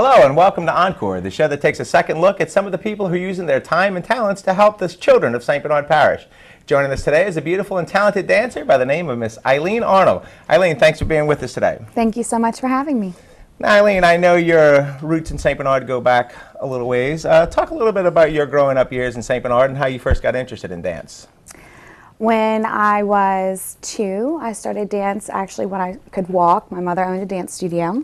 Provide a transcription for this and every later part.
Hello and welcome to Encore, the show that takes a second look at some of the people who are using their time and talents to help the children of St. Bernard Parish. Joining us today is a beautiful and talented dancer by the name of Miss Eileen Arnold. Eileen, thanks for being with us today. Thank you so much for having me. Now, Eileen, I know your roots in St. Bernard go back a little ways. Talk a little bit about your growing up years in St. Bernard and how you first got interested in dance. When I was 2, I started dance actually when I could walk. My mother owned a dance studio.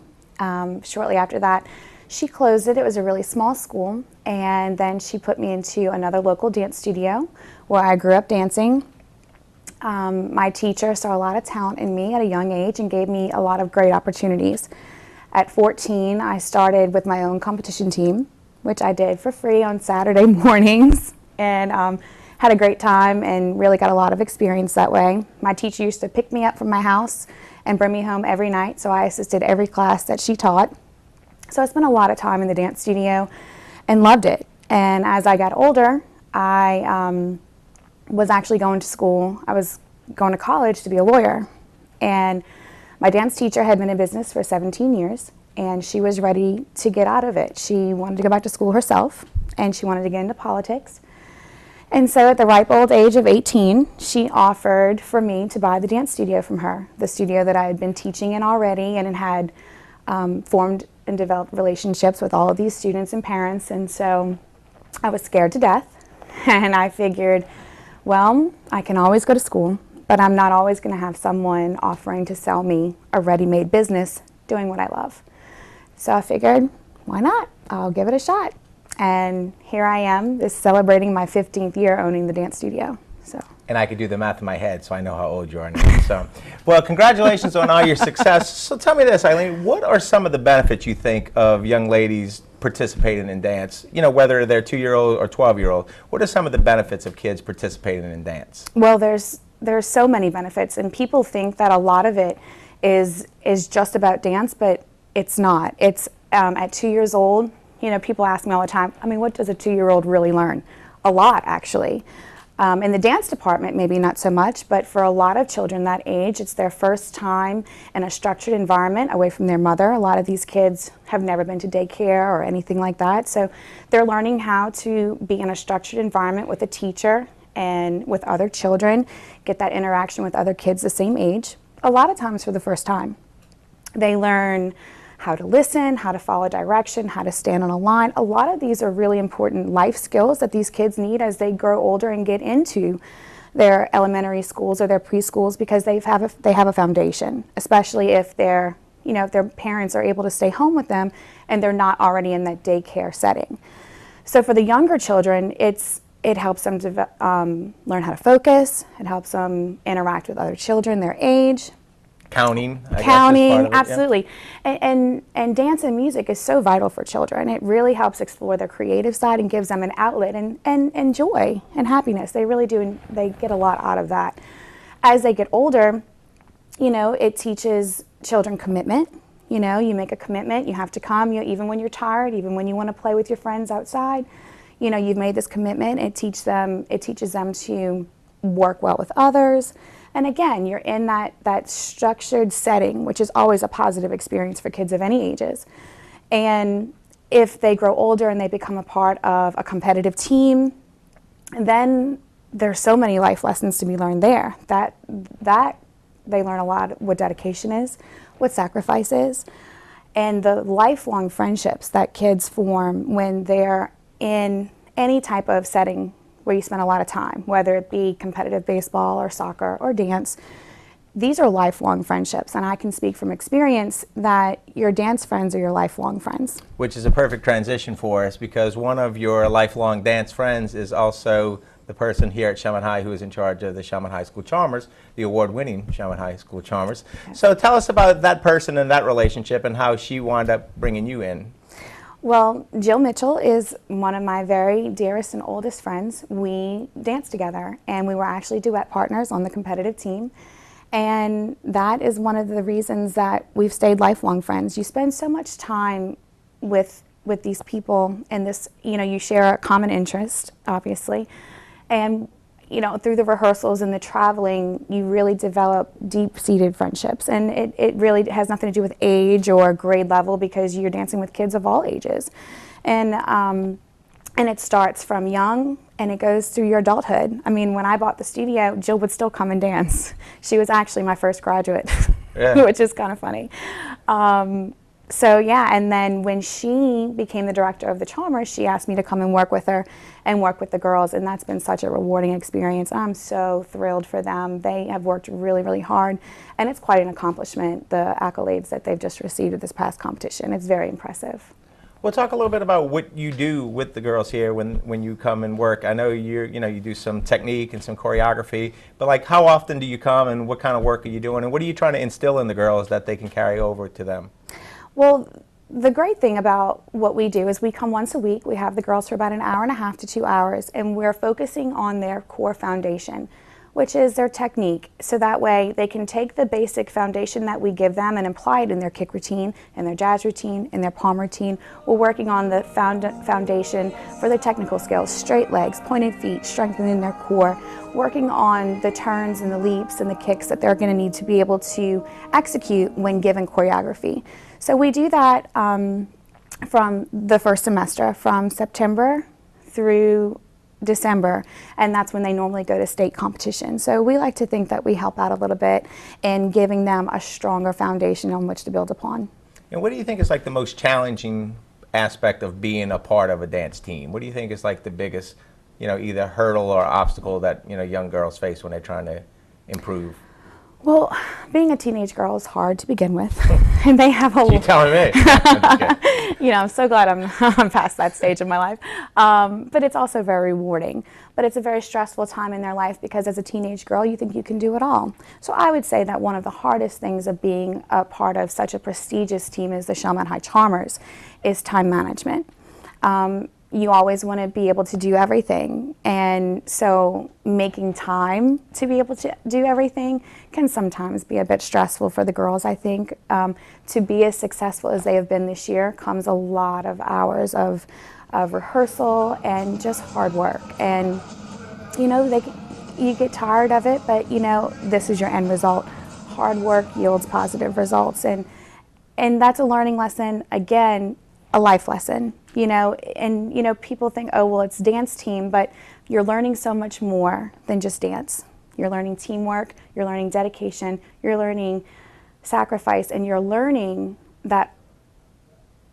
Shortly after that, she closed it. It was a really small school, and then she put me into another local dance studio where I grew up dancing. My teacher saw a lot of talent in me at a young age and gave me a lot of great opportunities. At 14, I started with my own competition team, which I did for free on Saturday mornings, and had a great time and really got a lot of experience that way. My teacher used to pick me up from my house and bring me home every night, so I assisted every class that she taught. So I spent a lot of time in the dance studio and loved it. And as I got older, I was actually going to school. I was going to college to be a lawyer. And my dance teacher had been in business for 17 years, and she was ready to get out of it. She wanted to go back to school herself, and she wanted to get into politics. And so at the ripe old age of 18, she offered for me to buy the dance studio from her, the studio that I had been teaching in already, and it had formed and developed relationships with all of these students and parents. And so I was scared to death, and I figured, well, I can always go to school, but I'm not always going to have someone offering to sell me a ready-made business doing what I love. So I figured, why not? I'll give it a shot. And here I am, celebrating my 15th year owning the dance studio. And I could do the math in my head, so I know how old you are now. So, well, congratulations on all your success. So tell me this, Eileen, what are some of the benefits you think of young ladies participating in dance? You know, whether they're 2-year-old or 12-year-old, what are some of the benefits of kids participating in dance? Well, there's so many benefits, and people think that a lot of it is just about dance, but it's not. It's at 2 years old, you know, people ask me all the time, I mean, what does a 2-year-old really learn? A lot, actually. In the dance department, maybe not so much, but for a lot of children that age, it's their first time in a structured environment away from their mother. A lot of these kids have never been to daycare or anything like that, so they're learning how to be in a structured environment with a teacher and with other children, get that interaction with other kids the same age, a lot of times for the first time. They learn how to listen, how to follow direction, how to stand on a line. A lot of these are really important life skills that these kids need as they grow older and get into their elementary schools or their preschools, because they have a foundation, especially if their parents are able to stay home with them and they're not already in that daycare setting. So for the younger children, it helps them learn how to focus. It helps them interact with other children their age. Counting, I guess, is Counting, part of it, absolutely. Yeah. And dance and music is so vital for children. It really helps explore their creative side and gives them an outlet and joy and happiness. They really do, and they get a lot out of that. As they get older, you know, it teaches children commitment. You know, you make a commitment, you have to come, even when you're tired, even when you want to play with your friends outside. You know, you've made this commitment. It teaches them to work well with others. And again, you're in that structured setting, which is always a positive experience for kids of any ages. And if they grow older and they become a part of a competitive team, then there's so many life lessons to be learned there. That they learn a lot what dedication is, what sacrifice is, and the lifelong friendships that kids form when they're in any type of setting where you spend a lot of time, whether it be competitive baseball or soccer or dance. These are lifelong friendships, and I can speak from experience that your dance friends are your lifelong friends. Which is a perfect transition for us, because one of your lifelong dance friends is also the person here at Shelman High who is in charge of the Shelman High School Charmers, the award-winning Shelman High School Charmers. Yes. So tell us about that person and that relationship and how she wound up bringing you in. Well, Jill Mitchell is one of my very dearest and oldest friends. We danced together, and we were actually duet partners on the competitive team. And that is one of the reasons that we've stayed lifelong friends. You spend so much time with these people, and this, you know, you share a common interest, obviously. And through the rehearsals and the traveling, you really develop deep-seated friendships. And it really has nothing to do with age or grade level, because you're dancing with kids of all ages. And it starts from young and it goes through your adulthood. I mean, when I bought the studio, Jill would still come and dance. She was actually my first graduate, yeah. which is kind of funny. So yeah, and then when she became the director of the Chalmers, she asked me to come and work with her and work with the girls, and that's been such a rewarding experience. I'm so thrilled for them. They have worked really, really hard, and it's quite an accomplishment, the accolades that they've just received at this past competition. It's very impressive. Well, talk a little bit about what you do with the girls here when you come and work. I know you do some technique and some choreography, but like how often do you come and what kind of work are you doing and what are you trying to instill in the girls that they can carry over to them? Well, the great thing about what we do is we come once a week. We have the girls for about an hour and a half to 2 hours, and we're focusing on their core foundation, which is their technique. So that way they can take the basic foundation that we give them and apply it in their kick routine, in their jazz routine, in their palm routine. We're working on the foundation for the technical skills, straight legs, pointed feet, strengthening their core, working on the turns and the leaps and the kicks that they're going to need to be able to execute when given choreography. So we do that from the first semester, from September through December, and that's when they normally go to state competition. So we like to think that we help out a little bit in giving them a stronger foundation on which to build upon. And what do you think is like the most challenging aspect of being a part of a dance team? What do you think is like the biggest, either hurdle or obstacle that, young girls face when they're trying to improve? Well, being a teenage girl is hard to begin with, and they have a. You telling me? I'm so glad I'm past that stage of my life. But it's also very rewarding. But it's a very stressful time in their life because as a teenage girl, you think you can do it all. So I would say that one of the hardest things of being a part of such a prestigious team as the Chalmers High Chalmers is time management. You always want to be able to do everything, and so making time to be able to do everything can sometimes be a bit stressful for the girls. I think to be as successful as they have been this year comes a lot of hours of rehearsal and just hard work, and you get tired of it, but this is your end result. Hard work yields positive results, and that's a learning lesson, again, a life lesson. People think, oh, well, it's dance team, but you're learning so much more than just dance. You're learning teamwork, you're learning dedication, you're learning sacrifice, and you're learning that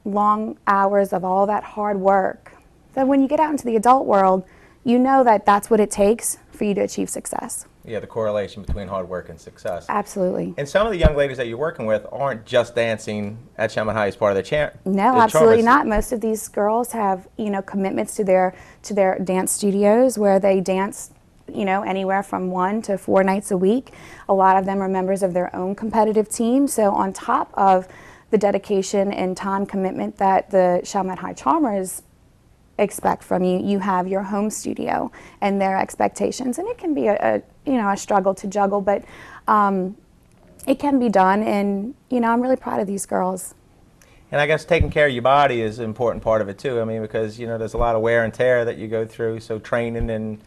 long hours of all that hard work. So when you get out into the adult world, you know that that's what it takes for you to achieve success. Yeah, the correlation between hard work and success. Absolutely. And some of the young ladies that you're working with aren't just dancing at Chalmers High as part of their champ. No, absolutely not. Most of these girls have, commitments to their dance studios where they dance, anywhere from 1 to 4 nights a week. A lot of them are members of their own competitive team. So on top of the dedication and time commitment that the Chalmers High Chalmers expect from you, you have your home studio and their expectations, and it can be a struggle to juggle, but it can be done, and I'm really proud of these girls. And I guess taking care of your body is an important part of it too. I mean, because there's a lot of wear and tear that you go through, so training and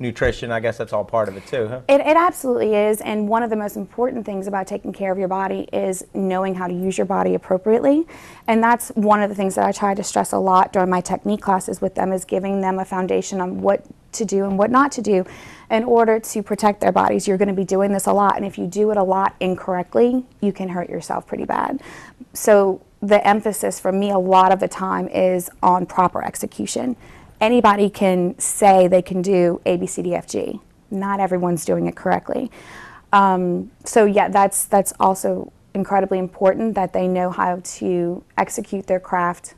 nutrition, I guess that's all part of it too, huh? It absolutely is, and one of the most important things about taking care of your body is knowing how to use your body appropriately, and that's one of the things that I try to stress a lot during my technique classes with them, is giving them a foundation on what to do and what not to do in order to protect their bodies. You're going to be doing this a lot, and if you do it a lot incorrectly, you can hurt yourself pretty bad. So the emphasis for me a lot of the time is on proper execution. Anybody can say they can do A, B, C, D, F, G. Not everyone's doing it correctly. So yeah, that's also incredibly important, that they know how to execute their craft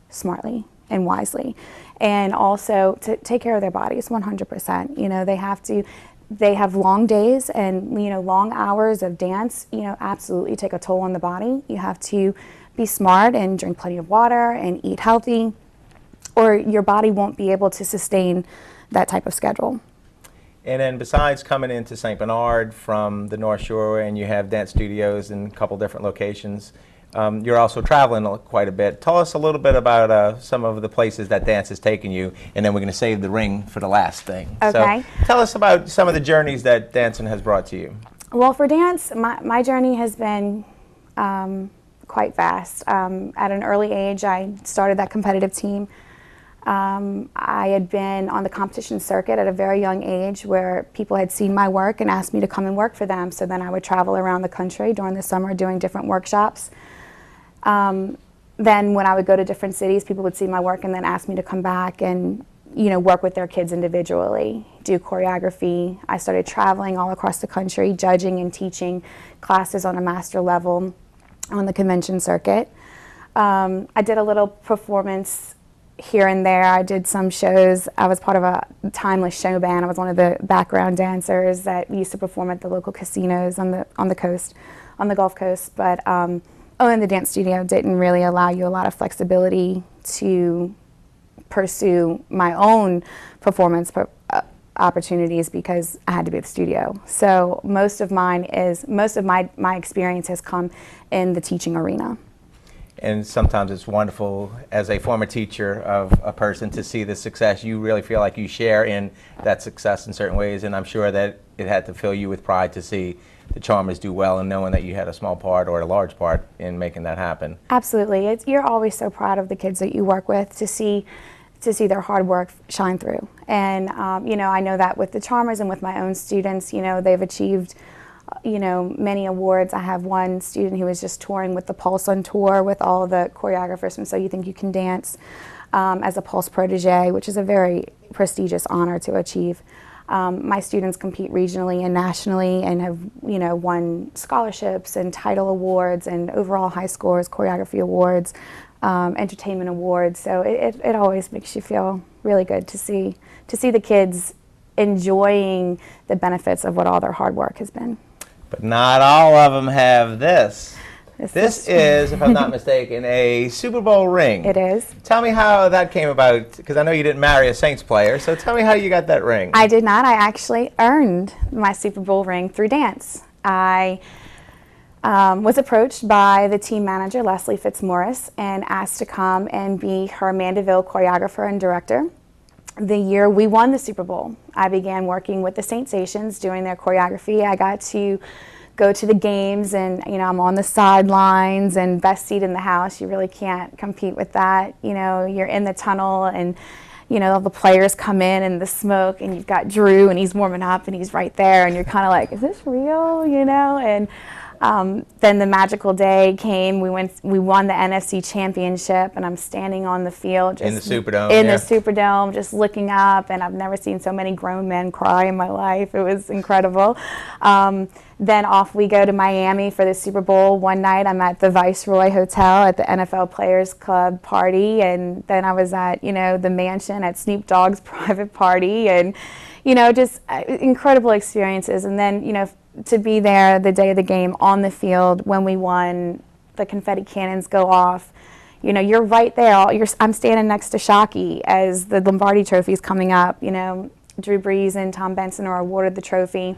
smartly and wisely. And also to take care of their bodies 100%. They have long days and long hours of dance, absolutely take a toll on the body. You have to be smart and drink plenty of water and eat healthy, or your body won't be able to sustain that type of schedule. And then besides coming into St. Bernard from the North Shore, and you have dance studios in a couple different locations, you're also traveling quite a bit. Tell us a little bit about some of the places that dance has taken you, and then we're going to save the ring for the last thing. Okay. So tell us about some of the journeys that dancing has brought to you. Well, for dance, my journey has been quite vast. At an early age, I started that competitive team. I had been on the competition circuit at a very young age where people had seen my work and asked me to come and work for them. So then I would travel around the country during the summer doing different workshops. Then when I would go to different cities, people would see my work and then ask me to come back and, you know, work with their kids individually, do choreography. I started traveling all across the country, judging and teaching classes on a master level on the convention circuit. I did a little performance here and there. I did some shows. I was part of a timeless show band. I was one of the background dancers that used to perform at the local casinos on the coast, on the Gulf Coast. But in the dance studio didn't really allow you a lot of flexibility to pursue my own performance opportunities because I had to be at the studio. So most of my experience has come in the teaching arena. And sometimes it's wonderful as a former teacher of a person to see the success. You really feel like you share in that success in certain ways, and I'm sure that it had to fill you with pride to see the Charmers do well and knowing that you had a small part or a large part in making that happen. Absolutely. You're always so proud of the kids that you work with to see their hard work shine through. And you know, I know that with the Charmers and with my own students, you know, they've achieved many awards. I have one student who was just touring with the Pulse on tour with all the choreographers from So You Think You Can Dance as a Pulse protege, which is a very prestigious honor to achieve. My students compete regionally and nationally and have, you know, won scholarships and title awards and overall high scores, choreography awards, entertainment awards. So it always makes you feel really good to see the kids enjoying the benefits of what all their hard work has been. But not all of them have this. This is, if I'm not mistaken, a Super Bowl ring. It is. Tell me how that came about, because I know you didn't marry a Saints player, so tell me how you got that ring. I did not. I actually earned my Super Bowl ring through dance. I was approached by the team manager, Leslie Fitzmaurice, and asked to come and be her Mandeville choreographer and director. The year we won the Super Bowl, I began working with the Saints doing their choreography. I got to go to the games and, you know, I'm on the sidelines and best seat in the house. You really can't compete with that. You know, you're in the tunnel and, you know, all the players come in and the smoke and you've got Drew and he's warming up and he's right there and you're kind of like, is this real, you know? And then the magical day came. We won the NFC Championship, and I'm standing on the field, just in the Superdome. In the Superdome, just looking up, and I've never seen so many grown men cry in my life. It was incredible. Then off we go to Miami for the Super Bowl. One night I'm at the Viceroy Hotel at the NFL Players Club party, and then I was at, you know, the mansion at Snoop Dogg's private party, and, you know, just incredible experiences. And then, you know, to be there the day of the game on the field when we won, the confetti cannons go off. You know, you're right there. I'm standing next to Shockey as the Lombardi Trophy is coming up. You know, Drew Brees and Tom Benson are awarded the trophy.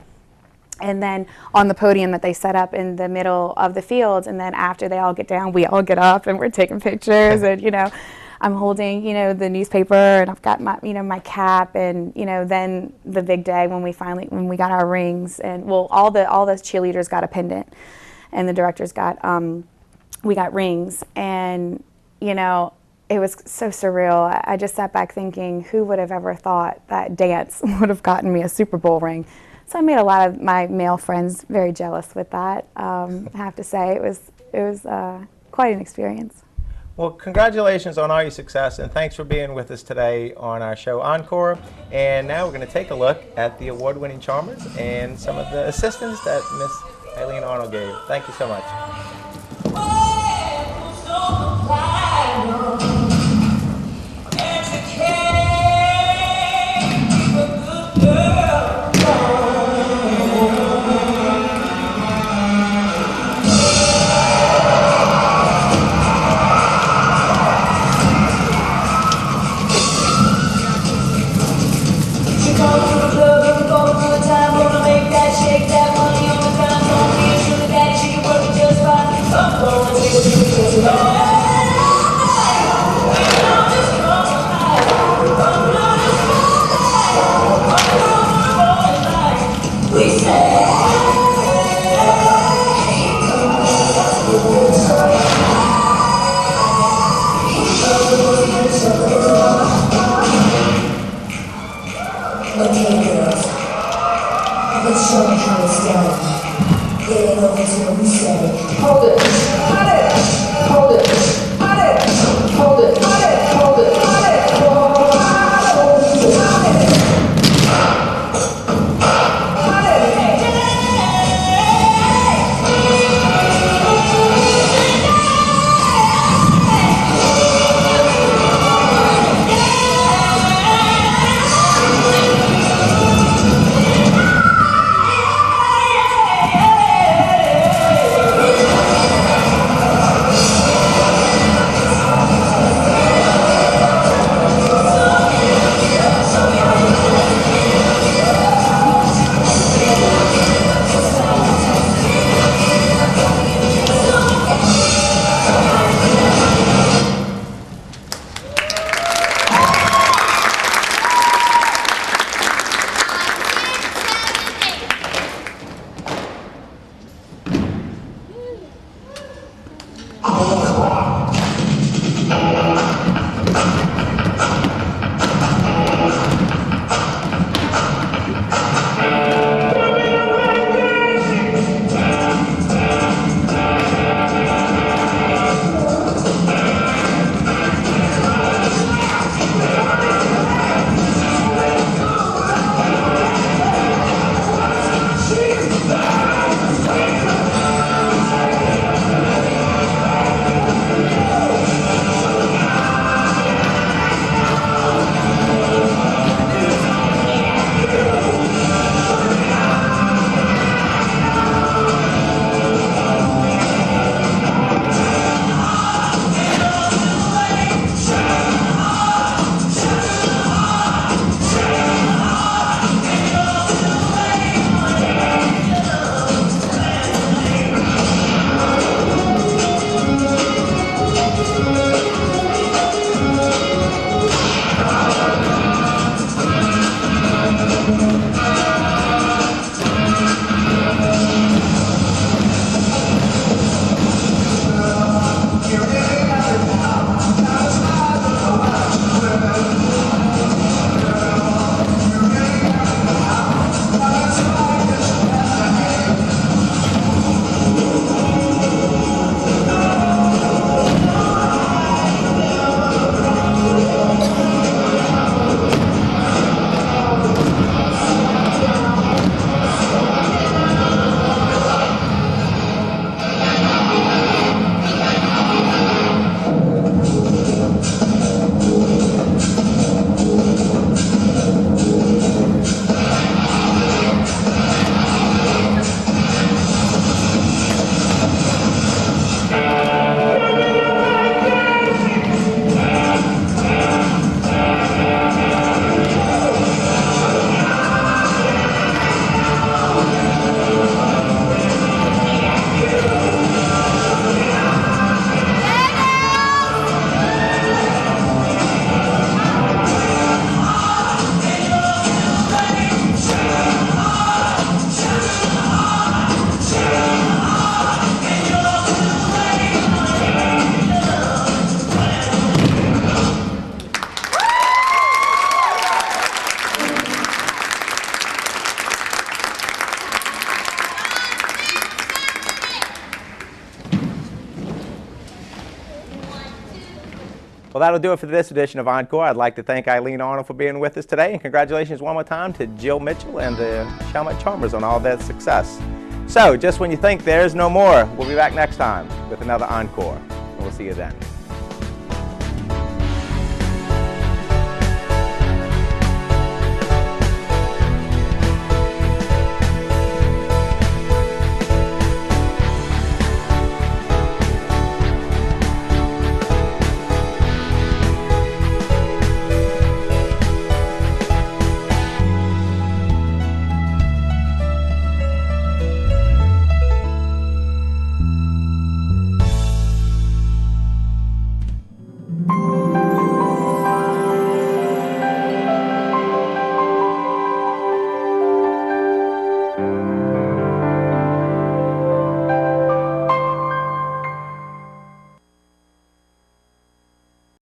And then on the podium that they set up in the middle of the field, and then after they all get down, we all get up and we're taking pictures. And, you know, I'm holding, you know, the newspaper and I've got my, you know, my cap, and, you know, then the big day when we got our rings, and well, all the cheerleaders got a pendant and the directors got, we got rings, and, you know, it was so surreal. I just sat back thinking, who would have ever thought that dance would have gotten me a Super Bowl ring? So I made a lot of my male friends very jealous with that. I have to say, it was quite an experience. Well, congratulations on all your success, and thanks for being with us today on our show Encore. And now we're going to take a look at the award-winning Charmers and some of the assistance that Miss Eileen Arnold gave. Thank you so much. Shake that money on the ground, don't be a sugar daddy, she can work it just fine. Well, that'll do it for this edition of Encore. I'd like to thank Eileen Arnold for being with us today, and congratulations one more time to Jill Mitchell and the Chalmette Charmers on all their success. So, just when you think there's no more, we'll be back next time with another Encore, and we'll see you then.